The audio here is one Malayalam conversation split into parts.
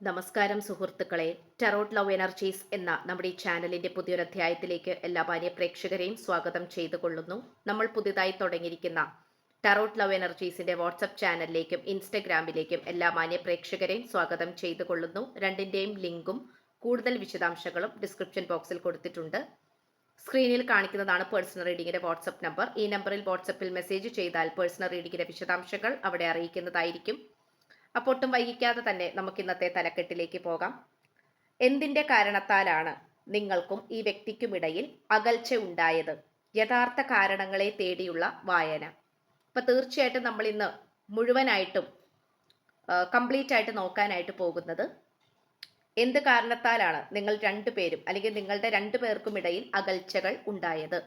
നമസ്കാരം സുഹൃത്തുക്കളെ. ടാരോട്ട് ലവ് എനർജീസ് എന്ന നമ്മുടെ ഈ ചാനലിന്റെ പുതിയൊരു അധ്യായത്തിലേക്ക് എല്ലാ മാന്യ പ്രേക്ഷകരെയും സ്വാഗതം ചെയ്തുകൊള്ളുന്നു. നമ്മൾ പുതിയതായി തുടങ്ങിയിരിക്കുന്ന ടാരോട്ട് ലവ് എനർജീസിന്റെ വാട്സപ്പ് ചാനലിലേക്കും ഇൻസ്റ്റഗ്രാമിലേക്കും എല്ലാ മാന്യ പ്രേക്ഷകരെയും സ്വാഗതം ചെയ്തുകൊള്ളുന്നു. രണ്ടിന്റെയും ലിങ്കും കൂടുതൽ വിശദാംശങ്ങളും ഡിസ്ക്രിപ്ഷൻ ബോക്സിൽ കൊടുത്തിട്ടുണ്ട്. സ്ക്രീനിൽ കാണിക്കുന്നതാണ് പേഴ്സണൽ റീഡിങ്ങിന്റെ വാട്സപ്പ് നമ്പർ. ഈ നമ്പറിൽ വാട്സപ്പിൽ മെസ്സേജ് ചെയ്താൽ പേഴ്സണൽ റീഡിങ്ങിന്റെ വിശദാംശങ്ങൾ അവിടെ അറിയിക്കുന്നതായിരിക്കും. അപ്പോൾ ഒട്ടും വൈകിക്കാതെ തന്നെ നമുക്ക് ഇന്നത്തെ തലക്കെട്ടിലേക്ക് പോകാം. എന്തിന്റെ കാരണത്താലാണ് നിങ്ങൾക്കും ഈ വ്യക്തിക്കുമിടയിൽ അകൽച്ച ഉണ്ടായത്? യഥാർത്ഥ കാരണങ്ങളെ തേടിയുള്ള വായന. അപ്പൊ തീർച്ചയായിട്ടും നമ്മൾ ഇന്ന് മുഴുവനായിട്ടും കംപ്ലീറ്റ് ആയിട്ട് നോക്കാനായിട്ട് പോകുന്നത് എന്ത് കാരണത്താലാണ് നിങ്ങൾ രണ്ടുപേരും അല്ലെങ്കിൽ നിങ്ങളുടെ രണ്ടുപേർക്കും ഇടയിൽ അകൽച്ചകൾ ഉണ്ടായത്.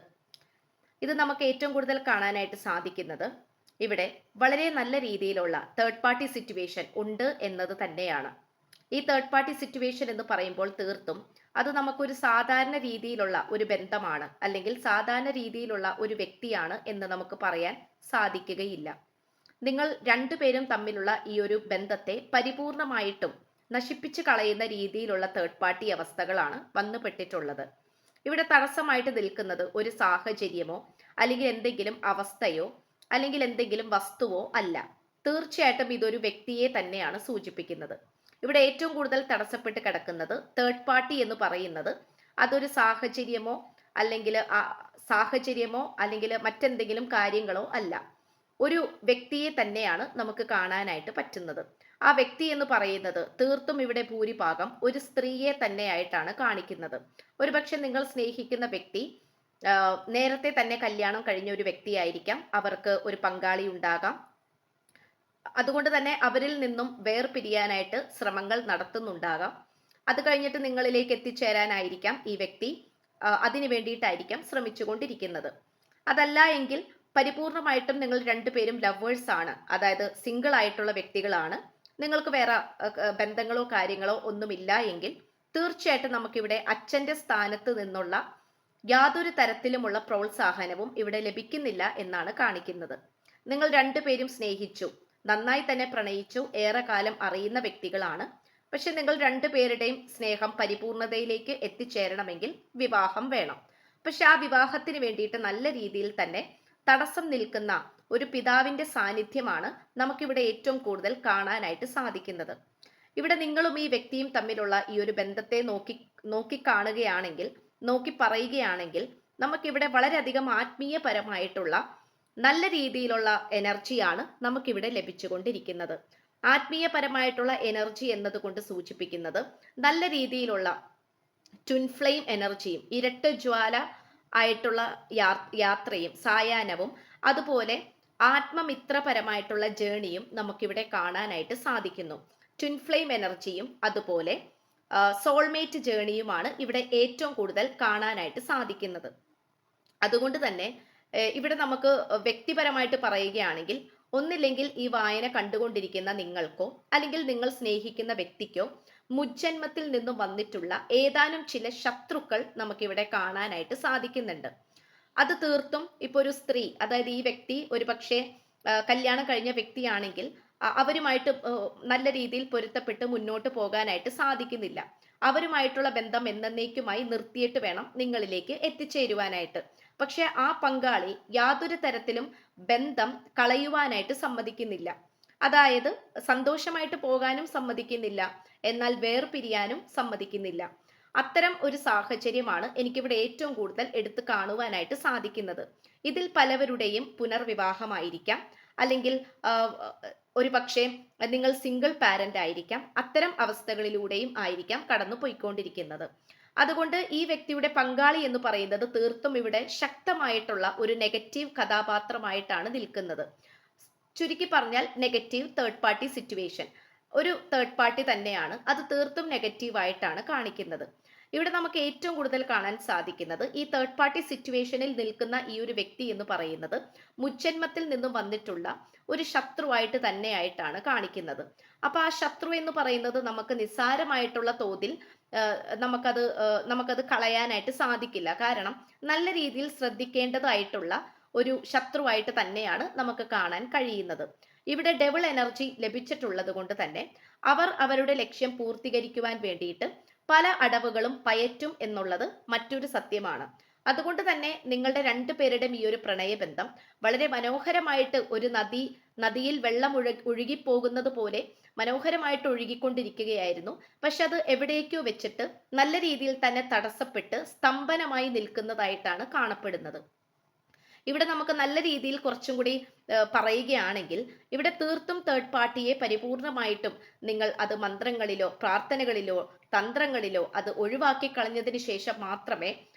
ഇത് നമുക്ക് ഏറ്റവും കൂടുതൽ കാണാനായിട്ട് സാധിക്കുന്നത് ഇവിടെ വളരെ നല്ല രീതിയിലുള്ള തേർഡ് പാർട്ടി സിറ്റുവേഷൻ ഉണ്ട് എന്നത് തന്നെയാണ്. ഈ തേർഡ് പാർട്ടി സിറ്റുവേഷൻ എന്ന് പറയുമ്പോൾ തീർത്തും അത് നമുക്കൊരു സാധാരണ രീതിയിലുള്ള ഒരു ബന്ധമാണ് അല്ലെങ്കിൽ സാധാരണ രീതിയിലുള്ള ഒരു വ്യക്തിയാണ് എന്ന് നമുക്ക് പറയാൻ സാധിക്കുകയില്ല. നിങ്ങൾ രണ്ടുപേരും തമ്മിലുള്ള ഈ ഒരു ബന്ധത്തെ പരിപൂർണമായിട്ടും നശിപ്പിച്ചു കളയുന്ന രീതിയിലുള്ള തേർഡ് പാർട്ടി അവസ്ഥകളാണ് വന്നുപെട്ടിട്ടുള്ളത്. ഇവിടെ തടസ്സമായിട്ട് നിൽക്കുന്നത് ഒരു സാഹചര്യമോ അല്ലെങ്കിൽ എന്തെങ്കിലും അവസ്ഥയോ അല്ലെങ്കിൽ എന്തെങ്കിലും വസ്തുവോ അല്ല. തീർച്ചയായിട്ടും ഇതൊരു വ്യക്തിയെ തന്നെയാണ് സൂചിപ്പിക്കുന്നത്. ഇവിടെ ഏറ്റവും കൂടുതൽ തടസ്സപ്പെട്ട് കിടക്കുന്നത് തേർഡ് പാർട്ടി എന്ന് പറയുന്നത് അതൊരു സാഹചര്യമോ അല്ലെങ്കിൽ മറ്റെന്തെങ്കിലും കാര്യങ്ങളോ അല്ല. ഒരു വ്യക്തിയെ തന്നെയാണ് നമുക്ക് കാണാനായിട്ട് പറ്റുന്നത്. ആ വ്യക്തി എന്ന് പറയുന്നത് തീർത്തും ഇവിടെ ഭൂരിഭാഗം ഒരു സ്ത്രീയെ തന്നെയായിട്ടാണ് കാണിക്കുന്നത്. ഒരുപക്ഷെ നിങ്ങൾ സ്നേഹിക്കുന്ന വ്യക്തി നേരത്തെ തന്നെ കല്യാണം കഴിഞ്ഞ ഒരു വ്യക്തിയായിരിക്കാം. അവർക്ക് ഒരു പങ്കാളി ഉണ്ടാകാം. അതുകൊണ്ട് തന്നെ അവരിൽ നിന്നും വേർപിരിയാനായിട്ട് ശ്രമങ്ങൾ നടത്തുന്നുണ്ടാകാം. അത് കഴിഞ്ഞിട്ട് നിങ്ങളിലേക്ക് എത്തിച്ചേരാനായിരിക്കാം ഈ വ്യക്തി അതിനു വേണ്ടിയിട്ടായിരിക്കാം ശ്രമിച്ചുകൊണ്ടിരിക്കുന്നത്. അതല്ല എങ്കിൽ പരിപൂർണമായിട്ടും നിങ്ങൾ രണ്ടുപേരും ലവേഴ്സ് ആണ്, അതായത് സിംഗിൾ ആയിട്ടുള്ള വ്യക്തികളാണ്. നിങ്ങൾക്ക് വേറെ ബന്ധങ്ങളോ കാര്യങ്ങളോ ഒന്നുമില്ല എങ്കിൽ തീർച്ചയായിട്ടും നമുക്കിവിടെ അച്ഛന്റെ സ്ഥാനത്ത് നിന്നുള്ള യാതൊരു തരത്തിലുമുള്ള പ്രോത്സാഹനവും ഇവിടെ ലഭിക്കുന്നില്ല എന്നാണ് കാണിക്കുന്നത്. നിങ്ങൾ രണ്ടുപേരും സ്നേഹിച്ചു, നന്നായി തന്നെ പ്രണയിച്ചു, ഏറെ കാലം അറിയുന്ന വ്യക്തികളാണ്. പക്ഷെ നിങ്ങൾ രണ്ടുപേരുടെയും സ്നേഹം പരിപൂർണതയിലേക്ക് എത്തിച്ചേരണമെങ്കിൽ വിവാഹം വേണം. പക്ഷെ ആ വിവാഹത്തിന് വേണ്ടിയിട്ട് നല്ല രീതിയിൽ തന്നെ തടസ്സം നിൽക്കുന്ന ഒരു പിതാവിന്റെ സാന്നിധ്യമാണ് നമുക്കിവിടെ ഏറ്റവും കൂടുതൽ കാണാനായിട്ട് സാധിക്കുന്നത്. ഇവിടെ നിങ്ങളും ഈ വ്യക്തിയും തമ്മിലുള്ള ഈ ഒരു ബന്ധത്തെ നോക്കി കാണുകയാണെങ്കിൽ, നോക്കി പറയുകയാണെങ്കിൽ നമുക്കിവിടെ വളരെയധികം ആത്മീയപരമായിട്ടുള്ള നല്ല രീതിയിലുള്ള എനർജിയാണ് നമുക്കിവിടെ ലഭിച്ചുകൊണ്ടിരിക്കുന്നത്. ആത്മീയപരമായിട്ടുള്ള എനർജി എന്നതുകൊണ്ട് സൂചിപ്പിക്കുന്നത് നല്ല രീതിയിലുള്ള ട്വിൻ ഫ്ലെയിം എനർജിയും ഇരട്ട ജ്വാല ആയിട്ടുള്ള യാത്രയും സായാഹ്നവും അതുപോലെ ആത്മമിത്രപരമായിട്ടുള്ള ജേണിയും നമുക്കിവിടെ കാണാനായിട്ട് സാധിക്കുന്നു. ട്വിൻ ഫ്ലെയിം എനർജിയും അതുപോലെ സോൾമേറ്റ് ജേണിയുമാണ് ഇവിടെ ഏറ്റവും കൂടുതൽ കാണാനായിട്ട് സാധിക്കുന്നത്. അതുകൊണ്ട് തന്നെ ഇവിടെ നമുക്ക് വ്യക്തിപരമായിട്ട് പറയുകയാണെങ്കിൽ ഒന്നില്ലെങ്കിൽ ഈ വായന കണ്ടുകൊണ്ടിരിക്കുന്ന നിങ്ങൾക്കോ അല്ലെങ്കിൽ നിങ്ങൾ സ്നേഹിക്കുന്ന വ്യക്തിക്കോ മുജ്ജന്മത്തിൽ നിന്നും വന്നിട്ടുള്ള ഏതാനും ചില ശത്രുക്കൾ നമുക്കിവിടെ കാണാനായിട്ട് സാധിക്കുന്നുണ്ട്. അത് തീർത്തും ഇപ്പൊ ഒരു സ്ത്രീ, അതായത് ഈ വ്യക്തി ഒരു പക്ഷേ കല്യാണം കഴിഞ്ഞ വ്യക്തിയാണെങ്കിൽ അവരുമായിട്ട് നല്ല രീതിയിൽ പൊരുത്തപ്പെട്ട് മുന്നോട്ട് പോകാനായിട്ട് സാധിക്കുന്നില്ല. അവരുമായിട്ടുള്ള ബന്ധം എന്നേക്കുമായി നിർത്തിയിട്ട് വേണം നിങ്ങളിലേക്ക് എത്തിച്ചേരുവാനായിട്ട്. പക്ഷെ ആ പങ്കാളി യാതൊരു തരത്തിലും ബന്ധം കളയുവാനായിട്ട് സമ്മതിക്കുന്നില്ല. അതായത് സന്തോഷമായിട്ട് പോകാനും സമ്മതിക്കുന്നില്ല, എന്നാൽ വേർപിരിയാനും സമ്മതിക്കുന്നില്ല. അത്തരം ഒരു സാഹചര്യമാണ് എനിക്കിവിടെ ഏറ്റവും കൂടുതൽ എടുത്തു കാണുവാനായിട്ട് സാധിക്കുന്നത്. ഇതിൽ പലവരുടെയും പുനർവിവാഹമായിരിക്കാം, അല്ലെങ്കിൽ ഒരു പക്ഷേ നിങ്ങൾ സിംഗിൾ പാരന്റ് ആയിരിക്കാം. അത്തരം അവസ്ഥകളിലൂടെയും ആയിരിക്കാം കടന്നു പോയിക്കൊണ്ടിരിക്കുന്നത്. അതുകൊണ്ട് ഈ വ്യക്തിയുടെ പങ്കാളി എന്ന് പറയുന്നത് തീർത്തും ഇവിടെ ശക്തമായിട്ടുള്ള ഒരു നെഗറ്റീവ് കഥാപാത്രമായിട്ടാണ് നിൽക്കുന്നത്. ചുരുക്കി പറഞ്ഞാൽ നെഗറ്റീവ് തേർഡ് പാർട്ടി സിറ്റുവേഷൻ, ഒരു തേർഡ് പാർട്ടി തന്നെയാണ്. അത് തീർത്തും നെഗറ്റീവായിട്ടാണ് കാണിക്കുന്നത്. ഇവിടെ നമുക്ക് ഏറ്റവും കൂടുതൽ കാണാൻ സാധിക്കുന്നത് ഈ തേർഡ് പാർട്ടി സിറ്റുവേഷനിൽ നിൽക്കുന്ന ഈ ഒരു വ്യക്തി എന്ന് പറയുന്നത് മുജ്ജന്മത്തിൽ നിന്നും വന്നിട്ടുള്ള ഒരു ശത്രുവായിട്ട് തന്നെയായിട്ടാണ് കാണിക്കുന്നത്. അപ്പൊ ആ ശത്രു എന്ന് പറയുന്നത് നമുക്ക് നിസ്സാരമായിട്ടുള്ള തോതിൽ നമുക്കത് കളയാനായിട്ട് സാധിക്കില്ല. കാരണം നല്ല രീതിയിൽ ശ്രദ്ധിക്കേണ്ടതായിട്ടുള്ള ഒരു ശത്രുവായിട്ട് തന്നെയാണ് നമുക്ക് കാണാൻ കഴിയുന്നത്. ഇവിടെ ഡബിൾ എനർജി ലഭിച്ചിട്ടുള്ളത് കൊണ്ട് തന്നെ അവർ അവരുടെ ലക്ഷ്യം പൂർത്തീകരിക്കുവാൻ വേണ്ടിയിട്ട് പല അടവുകളും പയറ്റും എന്നുള്ളത് മറ്റൊരു സത്യമാണ്. അതുകൊണ്ട് തന്നെ നിങ്ങളുടെ രണ്ടുപേരുടെയും ഈ ഒരു പ്രണയബന്ധം വളരെ മനോഹരമായിട്ട് ഒരു നദിയിൽ വെള്ളം ഒഴുകിപ്പോകുന്നത് പോലെ മനോഹരമായിട്ട് ഒഴുകിക്കൊണ്ടിരിക്കുകയായിരുന്നു. പക്ഷെ അത് എവിടേക്കോ വെച്ചിട്ട് നല്ല രീതിയിൽ തന്നെ തടസ്സപ്പെട്ട് സ്തംഭനമായി നിൽക്കുന്നതായിട്ടാണ് കാണപ്പെടുന്നത്. ഇവിടെ നമുക്ക് നല്ല രീതിയിൽ കുറച്ചും കൂടി പറയുകയാണെങ്കിൽ ഇവിടെ തീർത്തും തേർഡ് പാർട്ടിയെ പരിപൂർണമായിട്ടും നിങ്ങൾ അത് മന്ത്രങ്ങളിലോ പ്രാർത്ഥനകളിലോ തന്ത്രങ്ങളിലോ അത് ഒഴിവാക്കി കളഞ്ഞതിന് ശേഷം മാത്രമേ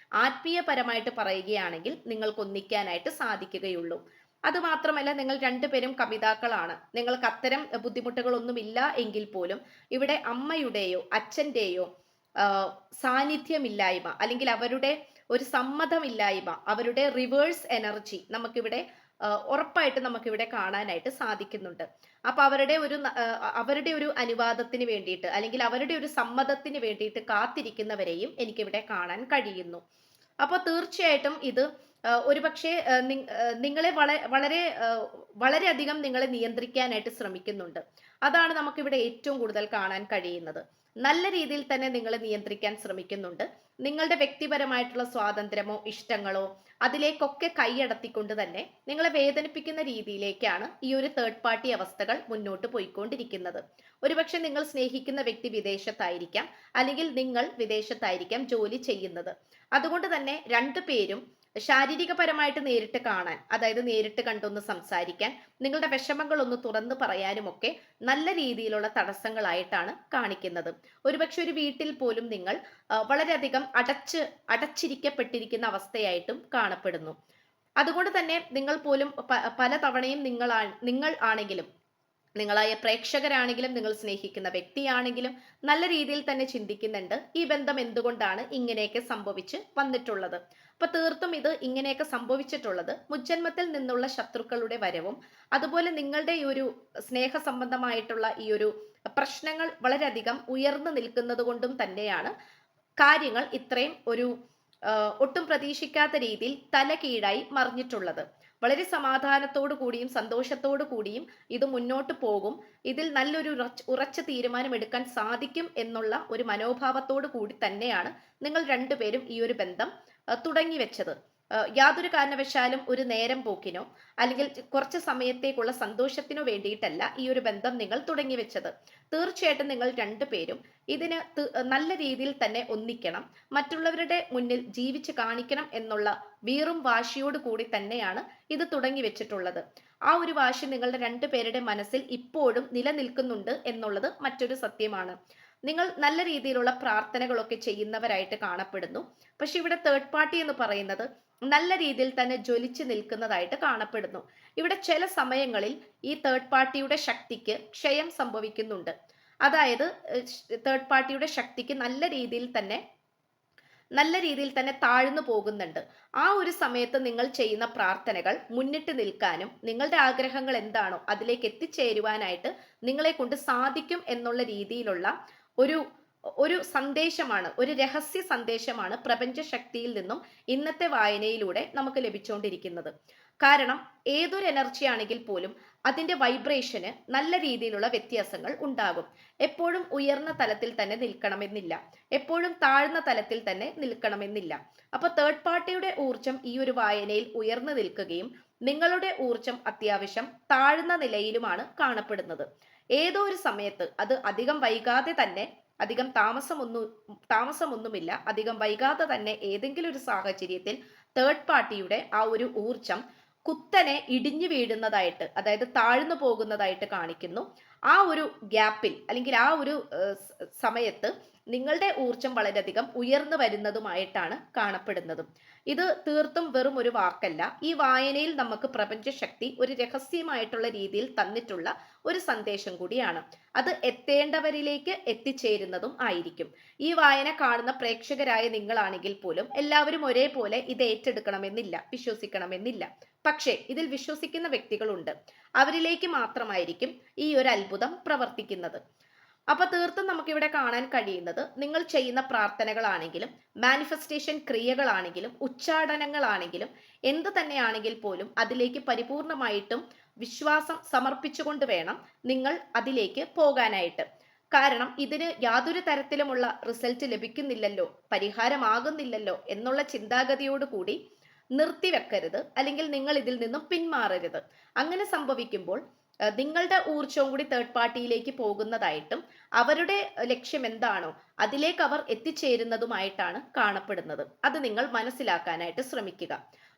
ആത്മീയപരമായിട്ട് പറയുകയാണെങ്കിൽ നിങ്ങൾക്ക് ഒന്നിക്കാനായിട്ട് സാധിക്കുകയുള്ളൂ. അത് മാത്രമല്ല, നിങ്ങൾ രണ്ടുപേരും കവിതാക്കളാണ്. നിങ്ങൾക്ക് അത്തരം ബുദ്ധിമുട്ടുകളൊന്നുമില്ല എങ്കിൽ പോലും ഇവിടെ അമ്മയുടെയോ അച്ഛൻ്റെയോ സാന്നിധ്യമില്ലായ്മ അല്ലെങ്കിൽ അവരുടെ ഒരു സമ്മതമില്ലായ്മ, അവരുടെ റിവേഴ്സ് എനർജി നമുക്കിവിടെ ഉറപ്പായിട്ട് നമുക്കിവിടെ കാണാനായിട്ട് സാധിക്കുന്നുണ്ട്. അപ്പൊ അവരുടെ ഒരു അനുവാദത്തിന് വേണ്ടിയിട്ട് അല്ലെങ്കിൽ അവരുടെ ഒരു സമ്മതത്തിന് വേണ്ടിയിട്ട് കാത്തിരിക്കുന്നവരെയും എനിക്കിവിടെ കാണാൻ കഴിയുന്നു. അപ്പോൾ തീർച്ചയായിട്ടും ഇത് ഒരുപക്ഷെ നിങ്ങളെ വളരെയധികം നിങ്ങളെ നിയന്ത്രിക്കാനായിട്ട് ശ്രമിക്കുന്നുണ്ട്. അതാണ് നമുക്കിവിടെ ഏറ്റവും കൂടുതൽ കാണാൻ കഴിയുന്നത്. നല്ല രീതിയിൽ തന്നെ നിങ്ങളെ നിയന്ത്രിക്കാൻ ശ്രമിക്കുന്നുണ്ട്. നിങ്ങളുടെ വ്യക്തിപരമായിട്ടുള്ള സ്വാതന്ത്ര്യമോ ഇഷ്ടങ്ങളോ അതിലേക്കൊക്കെ കൈയടത്തിക്കൊണ്ട് തന്നെ നിങ്ങളെ വേദനിപ്പിക്കുന്ന രീതിയിലേക്കാണ് ഈ ഒരു തേർഡ് പാർട്ടി അവസ്ഥകൾ മുന്നോട്ട് പോയിക്കൊണ്ടിരിക്കുന്നത്. ഒരുപക്ഷെ നിങ്ങൾ സ്നേഹിക്കുന്ന വ്യക്തി വിദേശത്തായിരിക്കാം, അല്ലെങ്കിൽ നിങ്ങൾ വിദേശത്തായിരിക്കാം ജോലി ചെയ്യുന്നത്. അതുകൊണ്ട് തന്നെ രണ്ടുപേരും ശാരീരികപരമായിട്ട് നേരിട്ട് കാണാൻ, അതായത് നേരിട്ട് കണ്ടൊന്ന് സംസാരിക്കാൻ, നിങ്ങളുടെ വിഷമങ്ങൾ ഒന്ന് തുറന്നു പറയാനുമൊക്കെ നല്ല രീതിയിലുള്ള തടസ്സങ്ങളായിട്ടാണ് കാണിക്കുന്നത്. ഒരുപക്ഷെ ഒരു വീട്ടിൽ പോലും നിങ്ങൾ വളരെയധികം അടച്ചിരിക്കപ്പെട്ടിരിക്കുന്ന അവസ്ഥയായിട്ടും കാണപ്പെടുന്നു. അതുകൊണ്ട് തന്നെ നിങ്ങൾ പോലും പല തവണയും നിങ്ങൾ ആണെങ്കിലും, നിങ്ങളായ പ്രേക്ഷകരാണെങ്കിലും, നിങ്ങൾ സ്നേഹിക്കുന്ന വ്യക്തിയാണെങ്കിലും നല്ല രീതിയിൽ തന്നെ ചിന്തിക്കുന്നുണ്ട് ഈ ബന്ധം എന്തുകൊണ്ടാണ് ഇങ്ങനെയൊക്കെ സംഭവിച്ച് വന്നിട്ടുള്ളത്. അപ്പൊ തീർത്തും ഇത് ഇങ്ങനെയൊക്കെ സംഭവിച്ചിട്ടുള്ളത് മുജ്ജന്മത്തിൽ നിന്നുള്ള ശത്രുക്കളുടെ വരവും അതുപോലെ നിങ്ങളുടെ ഈ ഒരു സ്നേഹ സംബന്ധമായിട്ടുള്ള ഈ ഒരു പ്രശ്നങ്ങൾ വളരെയധികം ഉയർന്നു നിൽക്കുന്നത് കൊണ്ടും തന്നെയാണ് കാര്യങ്ങൾ ഇത്രയും ഒരു ഒട്ടും പ്രതീക്ഷിക്കാത്ത രീതിയിൽ തലകീഴായി മറിഞ്ഞിട്ടുള്ളത്. വളരെ സമാധാനത്തോടു കൂടിയും സന്തോഷത്തോടു കൂടിയും ഇത് മുന്നോട്ട് പോകും, ഇതിൽ നല്ലൊരു ഉറച്ച തീരുമാനം എടുക്കാൻ സാധിക്കും എന്നുള്ള ഒരു മനോഭാവത്തോടു കൂടി തന്നെയാണ് നിങ്ങൾ രണ്ടുപേരും ഈ ഒരു ബന്ധം തുടങ്ങി വെച്ചത്. യാതൊരു കാരണവശാലും ഒരു നേരം പോക്കിനോ അല്ലെങ്കിൽ കുറച്ച് സമയത്തേക്കുള്ള സന്തോഷത്തിനോ വേണ്ടിയിട്ടല്ല ഈ ഒരു ബന്ധം നിങ്ങൾ തുടങ്ങി വെച്ചത്. തീർച്ചയായിട്ടും നിങ്ങൾ രണ്ടുപേരും ഇതിന് നല്ല രീതിയിൽ തന്നെ ഒന്നിക്കണം, മറ്റുള്ളവരുടെ മുന്നിൽ ജീവിച്ച് കാണിക്കണം എന്നുള്ള വീറും വാശിയോട് കൂടി തന്നെയാണ് ഇത് തുടങ്ങി വെച്ചിട്ടുള്ളത്. ആ ഒരു വാശി നിങ്ങളുടെ രണ്ടുപേരുടെ മനസ്സിൽ ഇപ്പോഴും നിലനിൽക്കുന്നുണ്ട് എന്നുള്ളത് മറ്റൊരു സത്യമാണ്. നിങ്ങൾ നല്ല രീതിയിലുള്ള പ്രാർത്ഥനകളൊക്കെ ചെയ്യുന്നവരായിട്ട് കാണപ്പെടുന്നു. പക്ഷെ ഇവിടെ തേർഡ് പാർട്ടി എന്ന് പറയുന്നത് നല്ല രീതിയിൽ തന്നെ ജ്വലിച്ച് നിൽക്കുന്നതായിട്ട് കാണപ്പെടുന്നു. ഇവിടെ ചില സമയങ്ങളിൽ ഈ തേർഡ് പാർട്ടിയുടെ ശക്തിക്ക് ക്ഷയം സംഭവിക്കുന്നുണ്ട്. അതായത് തേർഡ് പാർട്ടിയുടെ ശക്തിക്ക് നല്ല രീതിയിൽ തന്നെ താഴ്ന്നു പോകുന്നുണ്ട്. ആ ഒരു സമയത്ത് നിങ്ങൾ ചെയ്യുന്ന പ്രാർത്ഥനകൾ മുന്നിട്ട് നിൽക്കാനും നിങ്ങളുടെ ആഗ്രഹങ്ങൾ എന്താണോ അതിലേക്ക് എത്തിച്ചേരുവാനായിട്ട് നിങ്ങളെ കൊണ്ട് സാധിക്കും എന്നുള്ള രീതിയിലുള്ള ഒരു സന്ദേശമാണ്, ഒരു രഹസ്യ സന്ദേശമാണ് പ്രപഞ്ച ശക്തിയിൽ നിന്നും ഇന്നത്തെ വായനയിലൂടെ നമുക്ക് ലഭിച്ചുകൊണ്ടിരിക്കുന്നത്. കാരണം ഏതൊരു എനർജി ആണെങ്കിൽ പോലും അതിന്റെ വൈബ്രേഷന് നല്ല രീതിയിലുള്ള വ്യത്യാസങ്ങൾ ഉണ്ടാകും. എപ്പോഴും ഉയർന്ന തലത്തിൽ തന്നെ നിൽക്കണമെന്നില്ല, എപ്പോഴും താഴ്ന്ന തലത്തിൽ തന്നെ നിൽക്കണമെന്നില്ല. അപ്പൊ തേർഡ് പാർട്ടിയുടെ ഊർജം ഈ ഒരു വായനയിൽ ഉയർന്നു നിൽക്കുകയും നിങ്ങളുടെ ഊർജം അത്യാവശ്യം താഴ്ന്ന നിലയിലുമാണ് കാണപ്പെടുന്നത്. ഏതോ ഒരു സമയത്ത്, അത് അധികം വൈകാതെ തന്നെ, അധികം താമസമൊന്നുമില്ല, അധികം വൈകാതെ തന്നെ ഏതെങ്കിലും ഒരു സാഹചര്യത്തിൽ തേർഡ് പാർട്ടിയുടെ ആ ഒരു ഊർജം കുത്തനെ ഇടിഞ്ഞു വീഴുന്നതായിട്ട്, അതായത് താഴ്ന്നു പോകുന്നതായിട്ട് കാണിക്കുന്നു. ആ ഒരു ഗ്യാപ്പിൽ അല്ലെങ്കിൽ ആ ഒരു സമയത്ത് നിങ്ങളുടെ ഊർജം വളരെയധികം ഉയർന്നു വരുന്നതുമായിട്ടാണ് കാണപ്പെടുന്നതും. ഇത് തീർത്തും വെറും ഒരു വാക്കല്ല. ഈ വായനയിൽ നമുക്ക് പ്രപഞ്ച ശക്തി ഒരു രഹസ്യമായിട്ടുള്ള രീതിയിൽ തന്നിട്ടുള്ള ഒരു സന്ദേശം കൂടിയാണ്. അത് എത്തേണ്ടവരിലേക്ക് എത്തിച്ചേരുന്നതും ആയിരിക്കും. ഈ വായന കാണുന്ന പ്രേക്ഷകരായ നിങ്ങളാണെങ്കിൽ പോലും എല്ലാവരും ഒരേപോലെ ഇത് ഏറ്റെടുക്കണമെന്നില്ല, വിശ്വസിക്കണമെന്നില്ല. പക്ഷേ ഇതിൽ വിശ്വസിക്കുന്ന വ്യക്തികളുണ്ട്. അവരിലേക്ക് മാത്രമായിരിക്കും ഈ ഒരു അത്ഭുതം പ്രവർത്തിക്കുന്നത്. അപ്പൊ തീർത്തും നമുക്കിവിടെ കാണാൻ കഴിയുന്നത് നിങ്ങൾ ചെയ്യുന്ന പ്രാർത്ഥനകളാണെങ്കിലും മാനിഫെസ്റ്റേഷൻ ക്രിയകളാണെങ്കിലും ഉച്ചാടനങ്ങളാണെങ്കിലും എന്ത് തന്നെയാണെങ്കിൽ പോലും അതിലേക്ക് പരിപൂർണമായിട്ടും വിശ്വാസം സമർപ്പിച്ചുകൊണ്ട് വേണം നിങ്ങൾ അതിലേക്ക് പോകാനായിട്ട്. കാരണം ഇതിന് യാതൊരു തരത്തിലുമുള്ള റിസൾട്ട് ലഭിക്കുന്നില്ലല്ലോ, പരിഹാരമാകുന്നില്ലല്ലോ എന്നുള്ള ചിന്താഗതിയോട് കൂടി നിർത്തിവെക്കരുത്, അല്ലെങ്കിൽ നിങ്ങൾ ഇതിൽ നിന്നും പിന്മാറരുത്. അങ്ങനെ സംഭവിക്കുമ്പോൾ നിങ്ങളുടെ ഊർജവും കൂടി തേർഡ് പാർട്ടിയിലേക്ക് പോകുന്നതായിട്ടും അവരുടെ ലക്ഷ്യം എന്താണോ അതിലേക്ക് അവർ എത്തിച്ചേരുന്നതുമായിട്ടാണ് കാണപ്പെടുന്നത്. അത് നിങ്ങൾ മനസ്സിലാക്കാനായിട്ട് ശ്രമിക്കുക.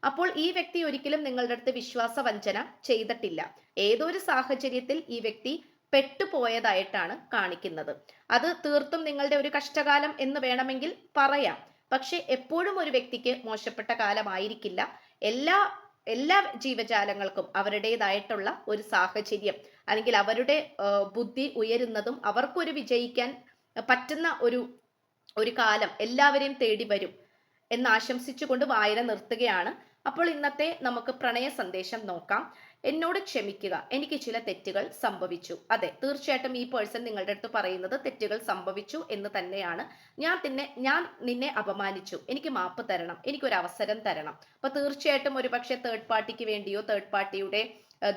അപ്പോൾ ഈ വ്യക്തി ഒരിക്കലും നിങ്ങളുടെ അടുത്ത് വിശ്വാസവഞ്ചന ചെയ്തിട്ടില്ല. ഏതോ ഒരു സാഹചര്യത്തിൽ ഈ വ്യക്തി പെട്ടുപോയതായിട്ടാണ് കാണിക്കുന്നത്. അത് തീർത്തും നിങ്ങളുടെ ഒരു കഷ്ടകാലം എന്ന് വേണമെങ്കിൽ പറയാം. പക്ഷെ എപ്പോഴും ഒരു വ്യക്തിക്ക് മോശപ്പെട്ട കാലമായിരിക്കില്ല. എല്ലാ എല്ലാ ജീവജാലങ്ങൾക്കും അവരുടേതായിട്ടുള്ള ഒരു സാഹചര്യം, അല്ലെങ്കിൽ അവരുടെ ബുദ്ധി ഉയരുന്നതും അവർക്കൊരു വിജയിക്കാൻ പറ്റുന്ന ഒരു കാലം എല്ലാവരെയും തേടി വരും എന്ന് ആശംസിച്ചുകൊണ്ട് വായന നിർത്തുകയാണ്. അപ്പോൾ ഇന്നത്തെ നമുക്ക് പ്രണയ സന്ദേശം നോക്കാം. എന്നോട് ക്ഷമിക്കുക, എനിക്ക് ചില തെറ്റുകൾ സംഭവിച്ചു. അതെ, തീർച്ചയായിട്ടും ഈ പേഴ്സൺ നിങ്ങളുടെ അടുത്ത് പറയുന്നത് തെറ്റുകൾ സംഭവിച്ചു എന്ന് തന്നെയാണ്. ഞാൻ നിന്നെ അപമാനിച്ചു, എനിക്ക് മാപ്പ് തരണം, എനിക്കൊരു അവസരം തരണം. അപ്പൊ തീർച്ചയായിട്ടും ഒരുപക്ഷെ തേർഡ് പാർട്ടിക്ക് വേണ്ടിയോ തേർഡ് പാർട്ടിയുടെ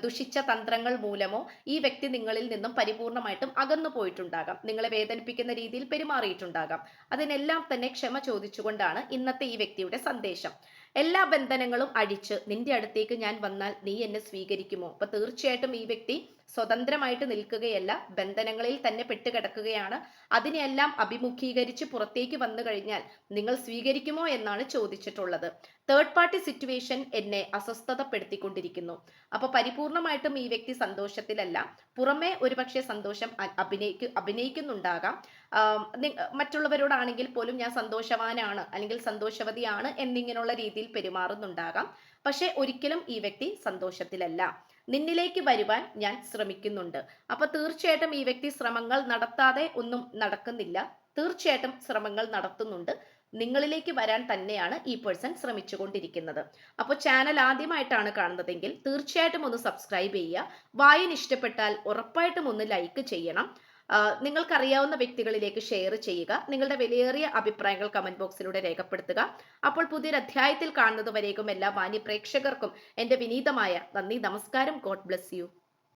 ദുഷിച്ച തന്ത്രങ്ങൾ മൂലമോ ഈ വ്യക്തി നിങ്ങളിൽ നിന്നും പരിപൂർണമായിട്ടും അകന്നു പോയിട്ടുണ്ടാകാം, നിങ്ങളെ വേദനിപ്പിക്കുന്ന രീതിയിൽ പെരുമാറിയിട്ടുണ്ടാകാം. അതിനെല്ലാം തന്നെ ക്ഷമ ചോദിച്ചുകൊണ്ടാണ് ഇന്നത്തെ ഈ വ്യക്തിയുടെ സന്ദേശം. എല്ലാ ബന്ധനങ്ങളും അഴിച്ച് നിന്റെ അടുത്തേക്ക് ഞാൻ വന്നാൽ നീ എന്നെ സ്വീകരിക്കുമോ? അപ്പൊ തീർച്ചയായിട്ടും ഈ വ്യക്തി സ്വതന്ത്രമായിട്ട് നിൽക്കുകയല്ല, ബന്ധനങ്ങളിൽ തന്നെ പെട്ടുകിടക്കുകയാണ്. അതിനെല്ലാം അഭിമുഖീകരിച്ച് പുറത്തേക്ക് വന്നു കഴിഞ്ഞാൽ നിങ്ങൾ സ്വീകരിക്കുമോ എന്നാണ് ചോദിച്ചിട്ടുള്ളത്. തേർഡ് പാർട്ടി സിറ്റുവേഷൻ എന്നെ അസ്വസ്ഥതപ്പെടുത്തിക്കൊണ്ടിരിക്കുന്നു. അപ്പൊ പരിപൂർണമായിട്ടും ഈ വ്യക്തി സന്തോഷത്തിലല്ല, പുറമെ ഒരുപക്ഷെ സന്തോഷം അഭിനയിക്കുന്നുണ്ടാകാം. മറ്റുള്ളവരോടാണെങ്കിൽ പോലും ഞാൻ സന്തോഷവാനാണ് അല്ലെങ്കിൽ സന്തോഷവതിയാണ് എന്നിങ്ങനെയുള്ള രീതിയിൽ പെരുമാറുന്നുണ്ടാകാം. പക്ഷെ ഒരിക്കലും ഈ വ്യക്തി സന്തോഷത്തിലല്ല. നിന്നിലേക്ക് വരുവാൻ ഞാൻ ശ്രമിക്കുന്നുണ്ട്. അപ്പൊ തീർച്ചയായിട്ടും ഈ വ്യക്തി ശ്രമങ്ങൾ നടത്താതെ ഒന്നും നടക്കുന്നില്ല. തീർച്ചയായിട്ടും ശ്രമങ്ങൾ നടത്തുന്നുണ്ട്. നിങ്ങളിലേക്ക് വരാൻ തന്നെയാണ് ഈ പേഴ്സൺ ശ്രമിച്ചുകൊണ്ടിരിക്കുന്നത്. അപ്പോൾ ചാനൽ ആദ്യമായിട്ടാണ് കാണുന്നതെങ്കിൽ തീർച്ചയായിട്ടും ഒന്ന് സബ്സ്ക്രൈബ് ചെയ്യുക. വായന ഇഷ്ടപ്പെട്ടാൽ ഉറപ്പായിട്ടും ഒന്ന് ലൈക്ക് ചെയ്യണം. നിങ്ങൾക്കറിയാവുന്ന വ്യക്തികളിലേക്ക് ഷെയർ ചെയ്യുക. നിങ്ങളുടെ വിലയേറിയ അഭിപ്രായങ്ങൾ കമന്റ് ബോക്സിലൂടെ രേഖപ്പെടുത്തുക. അപ്പോൾ പുതിയൊരു അധ്യായത്തിൽ കാണുന്നതുവരേക്കും എല്ലാ മാന്യ പ്രേക്ഷകർക്കും എൻ്റെ വിനീതമായ നന്ദി, നമസ്കാരം. God bless you.